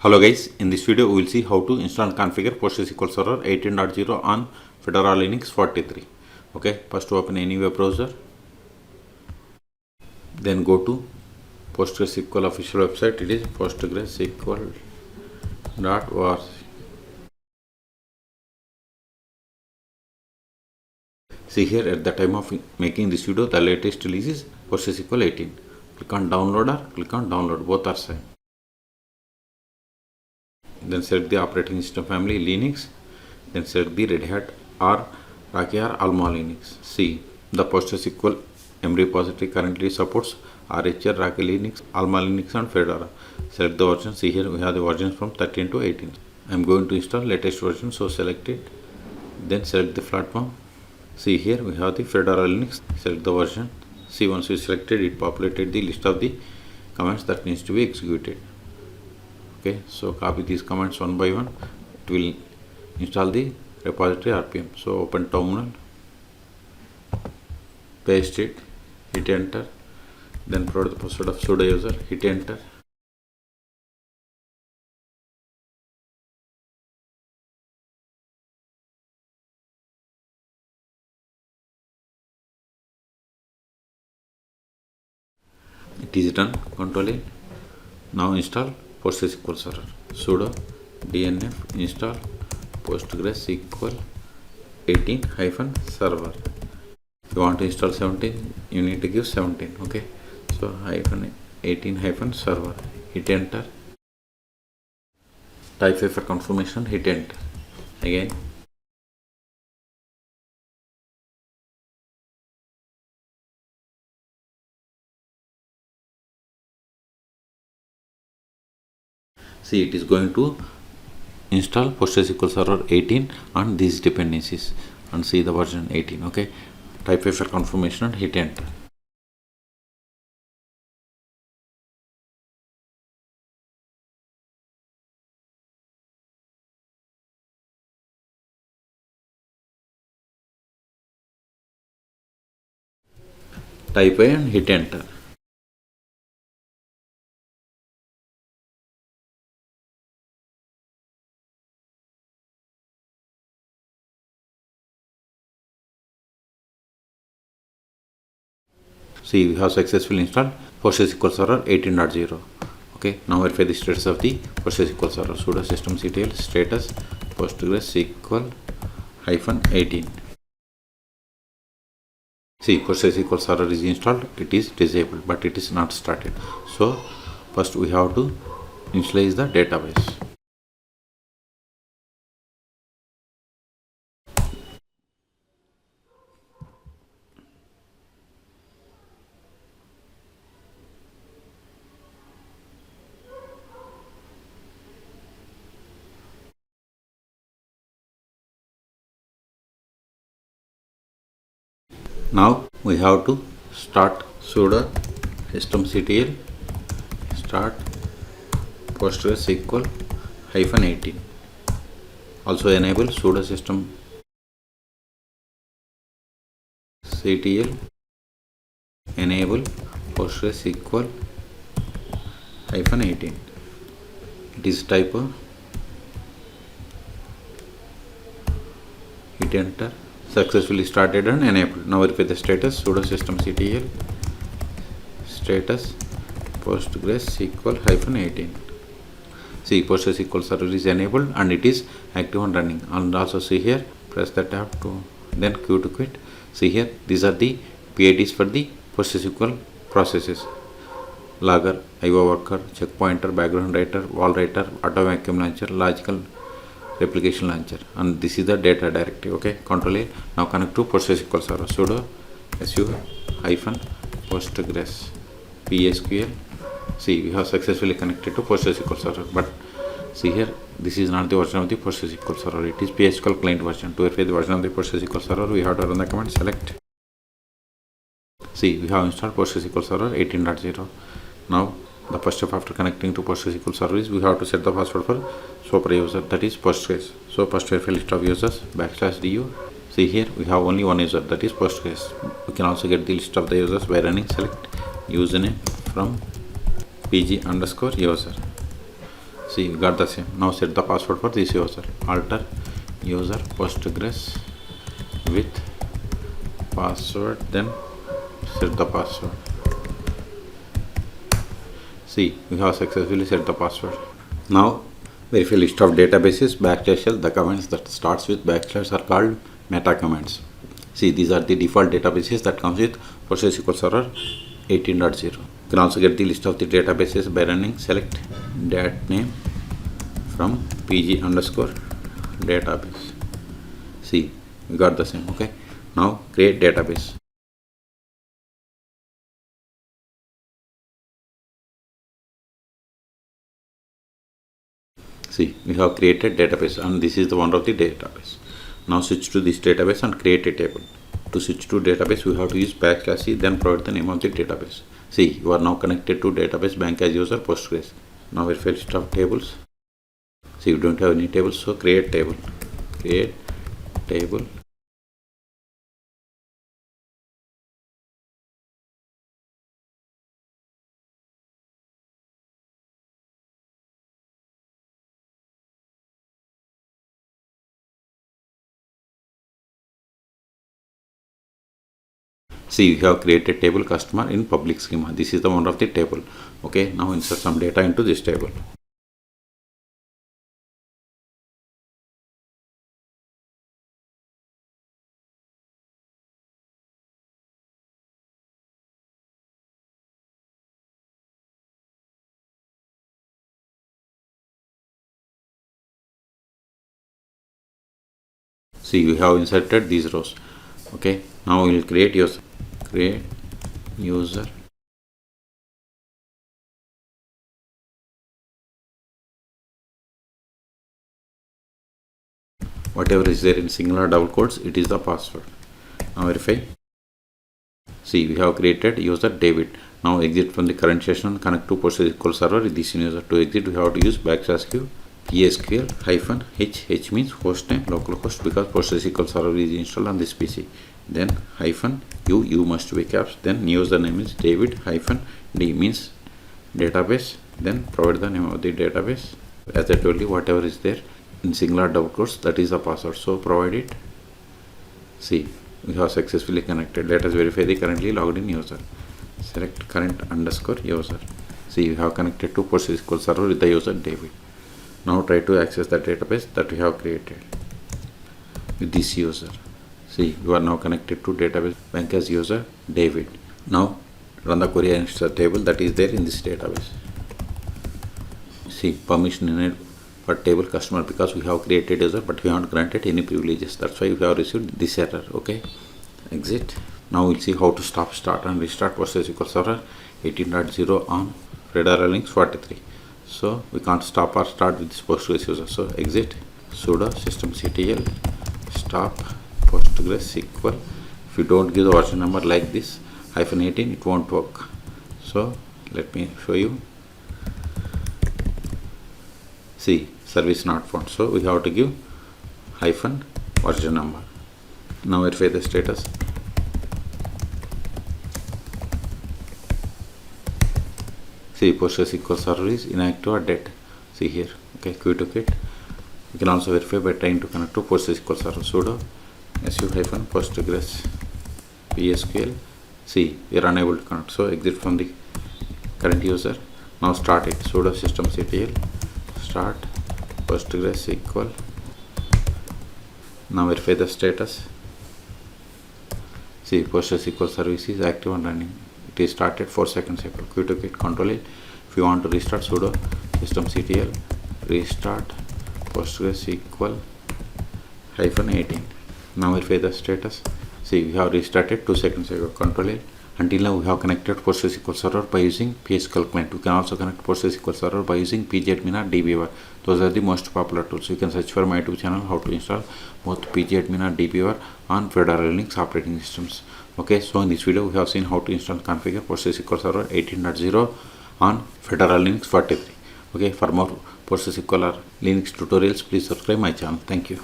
Hello guys, in this video we will see how to install and configure PostgreSQL Server 18.0 on Fedora Linux 43. Okay, first open any web browser, then go to PostgreSQL official website. It is postgresql.org. See here, at the time of making this video, the latest release is PostgreSQL 18. Click on download or click on download, both are same. Then select the operating system family Linux, then select the Red Hat or Rocky or Alma Linux. See, the PostgreSQL M repository currently supports RHR, Rocky Linux, Alma Linux and Fedora. Select the version. See here we have the versions from 13 to 18. I am going to install latest version, so select it. Then select the platform. See here we have the Fedora Linux. Select the version. See, once you selected it, populated the list of the commands that needs to be executed. Okay, so copy these commands one by one. It will install the repository RPM. So open terminal, paste it, hit enter, then provide the password of sudo user, hit enter. It is done. Control A. Now install PostgreSQL Server. Sudo dnf install PostgreSQL 18-server. If you want to install 17, you need to give 17. Okay, so -18-server. Hit enter. Type A for confirmation. Hit enter again. See, it is going to install PostgreSQL Server 18 on these dependencies and see the version 18. Okay, type A for confirmation and hit enter. Type A and hit enter. See, we have successfully installed PostgreSQL Server 18.0. Okay, now verify the status of the PostgreSQL Server. Sudo systemctl status PostgreSQL -18. See, PostgreSQL Server is installed. It is disabled, but it is not started. So first we have to initialize the database. Now we have to start sudo systemctl start PostgreSQL -18. Also enable sudo systemctl enable PostgreSQL -18. It is typo. Hit enter. Successfully started and enabled. Now verify the status. Sudo systemctl status PostgreSQL -18. See, PostgreSQL Server is enabled and it is active and running. And also see here, press the tab to then Q to quit. See here, these are the PIDs for the PostgreSQL processes: logger, IO worker, checkpointer, background writer, wall writer, auto vacuum launcher, logical replication launcher, and this is the data directory. Okay, Control A. Now connect to PostgreSQL Server. Sudo su-postgres PSQL. See, we have successfully connected to PostgreSQL Server, but see here, this is not the version of the PostgreSQL Server. It is PSQL client version. To verify the version of the PostgreSQL Server, we have to run the command select. See, we have installed PostgreSQL Server 18.0. Now the first step after connecting to PostgreSQL Server is we have to set the password for super user, that is Postgres. So first verify list of users /du. See here we have only one user, that is Postgres. We can also get the list of the users by running select username from pg_user. See, we got the same. Now set the password for this user. Alter user Postgres with password, then set the password. See, we have successfully set the password. Now verify list of databases \l. The commands that starts with / are called meta commands. See, these are the default databases that comes with PostgreSQL Server 18.0. You can also get the list of the databases by running select dat name from pg_database. See, we got the same. Okay, now create database. See, we have created database and this is the one of the database. Now switch to this database and create a table. To switch to database, we have to use \c, then provide the name of the database. See, you are now connected to database bank as user Postgres. Now verify list of tables. See, you don't have any tables, so create table. Create table. See, we have created table customer in public schema. This is the one of the table. Okay, now insert some data into this table. See, we have inserted these rows. Okay, now we will create user. Create user. Whatever is there in singular double quotes, it is the password. Now verify. See, we have created user David. Now exit from the current session, connect to PostgreSQL Server with this user. To exit, we have to use \q PSQL -h means host name localhost, because PostgreSQL Server is installed on this PC. Then -u must be caps. Then username is David -d means database. Then provide the name of the database. As I told you, whatever is there in singular double quotes, that is the password. So provide it. See, we have successfully connected. Let us verify the currently logged in user. Select current_user. See, we have connected to PostgreSQL Server with the user David. Now try to access the database that we have created with this user. See, you are now connected to database bank as user David. Now run the query against the table that is there in this database. See, permission needed for table customer, because we have created user but we haven't granted any privileges. That's why we have received this error. Okay, exit. Now we'll see how to stop, start and restart PostgreSQL Server 18.0 on Fedora Linux 43. So we can't stop or start with this Postgres user. So exit, sudo systemctl stop PostgreSQL. If you don't give the version number like this -18, it won't work. So let me show you. See, service not found. So we have to give -version number. Now verify the status. See, PostgreSQL Server is inactive or dead. See here. Okay, quit to quit. You can also verify by trying to connect to PostgreSQL Server. Sudo su-postgres PSQL. See, we are unable to connect. So exit from the current user. Now start it. Sudo systemctl start PostgreSQL. Now verify the status. See, PostgreSQL service is active and running. It is started 4 seconds ago. Quit to quit, control it. If you want to restart, sudo systemctl restart PostgreSQL -18. Now verify the status. See, we have restarted 2 seconds ago. Control it. Until now, we have connected PostgreSQL Server by using PSQL client. You can also connect PostgreSQL Server by using pgadmin or dbeaver. Those are the most popular tools. You can search for my YouTube channel how to install both pgadmin or dbeaver on Fedora Linux operating systems. Okay, so in this video we have seen how to install and configure PostgreSQL Server 18.0 on Fedora Linux 43. Okay, for more PostgreSQL or Linux tutorials, please subscribe my channel. Thank you.